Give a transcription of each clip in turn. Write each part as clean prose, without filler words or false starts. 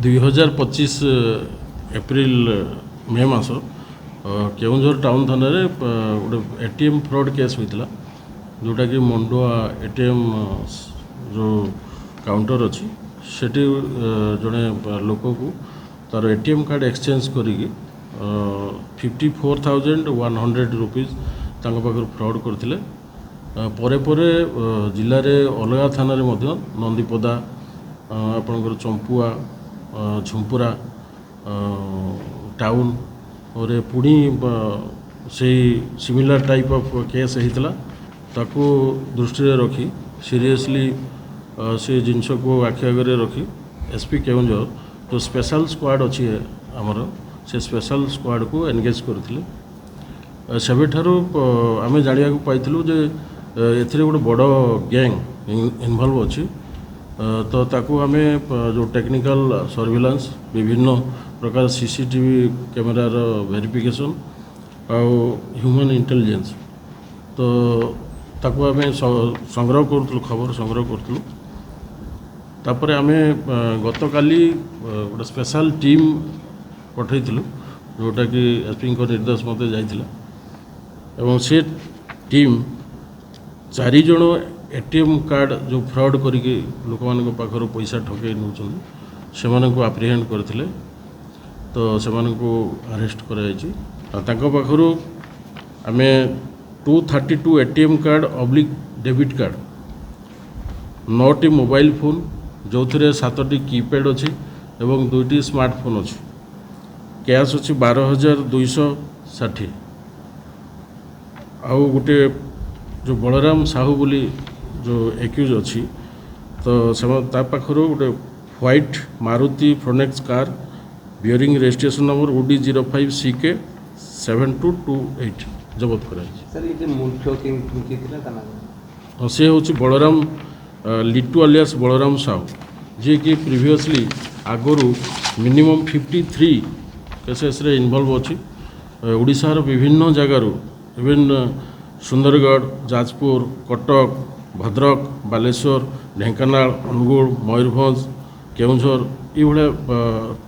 2025 April May मास Keonjhar town थाना गोटे ATM fraud case होता जोटा कि मंडुआ एटीएम जो काउंटर अच्छी सेठी जड़े लोक को तार एटीएम कार्ड एक्सचेंज करी 54,100 रुपीज पाखर फ्रॉड करते परे परे जिले में अलग थाना नंदीपदा आपणकर चंपुआ झुंपुरा टाउन और पुणी से सिमिलर टाइप ऑफ केस होता ताकू दृष्टि रखी सीरियसली से जिनस को आखि आगे रखी एसपी केउंझर जो स्पेशल स्क्वाड अच्छी है आमर से स्पेशल स्क्वाड को एनगेज करथिले सेबेठारु आमे जानिया को पाइथिलु जे एथिरे गोटे बड़ गैंग इन्वॉल्व अच्छी तो ताकू आमे जो टेक्निकल सर्विलांस विभिन्न प्रकार सीसीटीवी कैमेरार वेरिफिकेशन आउ ह्यूमन इंटेलिजेंस तो ताकू आमे संग्रह करथलु खबर संग्रह करथलु तापर आमे गतकाली गोटे स्पेशल टीम पठैथिलु जोटा कि एसपी को निर्देश मते जाइथिला एवं से टीम 4 जण एटीएम कार्ड जो फ्रॉड करिके लोक मान पाखर पैसा ठके नौचंदी से आप्रिहेंड करथिले तो से अरेस्ट कराई पाखर आमे 232 ATM card oblique debit card 9टी मोबाइल फोन जो थे 7टी कीपैड अच्छी एवं 2टी स्मार्टफोन अच्छी कैश अच्छी 12,260 आउ गोटे जो बलराम साहू बोली जो एक्यूज अच्छी तो से पाखर गोटे white Maruti Fronx car bearing registration number OD 05 CK 7228 जबत कर सी हूँ बलराम लिटू आलियास बलराम साहू जी कि प्रीवियसली आगरू मिनिमम 53 केसेस रे इन्वॉल्व अच्छी ओडिशार विभिन्न जगार इवेन सुंदरगढ़ जाजपुर कटक भद्रक बालेश्वर ढेंकानाल अनुगुल मयूरभंज केउंझर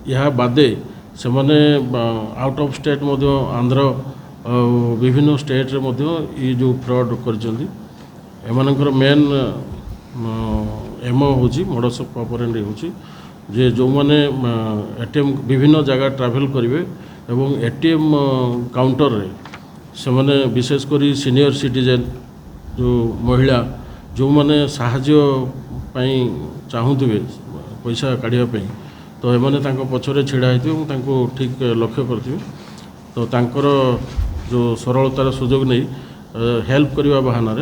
यह बादे से माने आउट ऑफ स्टेट आंध्र विभिन्न स्टेट रे ये जो फ्रॉड कर मेन एमओ हूँ मोडस ऑफ ऑपरेंडी हूँ जे जो माने एटीएम विभिन्न जगह ट्रैवल करेंगे एवं एटीएम काउंटर रे से माने विशेषकर सीनियर सिटीजन जो महिला जो माने साहाଯ୍ୟ ପାଇଁ चाहूवे पैसा काढ़ापी तो एमाने पछरे छिड़ा होती ठीक लक्ष्य करेंगे तो तांकर जो सरलतार सुजोग नहीं हेल्प करने बहाना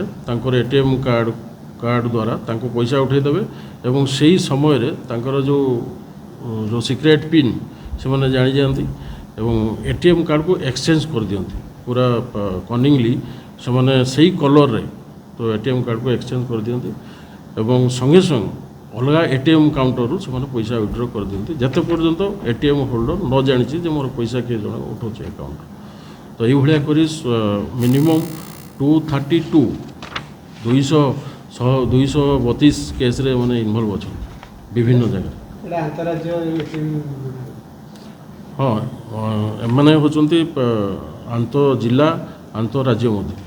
एटीएम कार्ड द्वारा पैसा उठेदेवे एवं से ही समय रे तांकर जो सिक्रेट पिन से मैंने जानी जाती एवं एटीएम कार्ड को एक्सचेंज कर दियंती पूरा कनिंगली से मैंने से कलर रे तो एटीएम कार्ड को एक्सचेंज कर दियंती एवं संगे संग अलग एटीएम काउंटर रू से पैसा विड्रॉ कर दियंती जते पर्यंत एटीएम होल्डर न जानी जे मोर पैसा किए जन उठाऊे अकाउंट तो ये करी मिनिमम 232 232 केस रे माने इन्वॉल्व अच्छा विभिन्न जगह हाँ मैंने होती आंतर जिला आंतर राज्य मध्य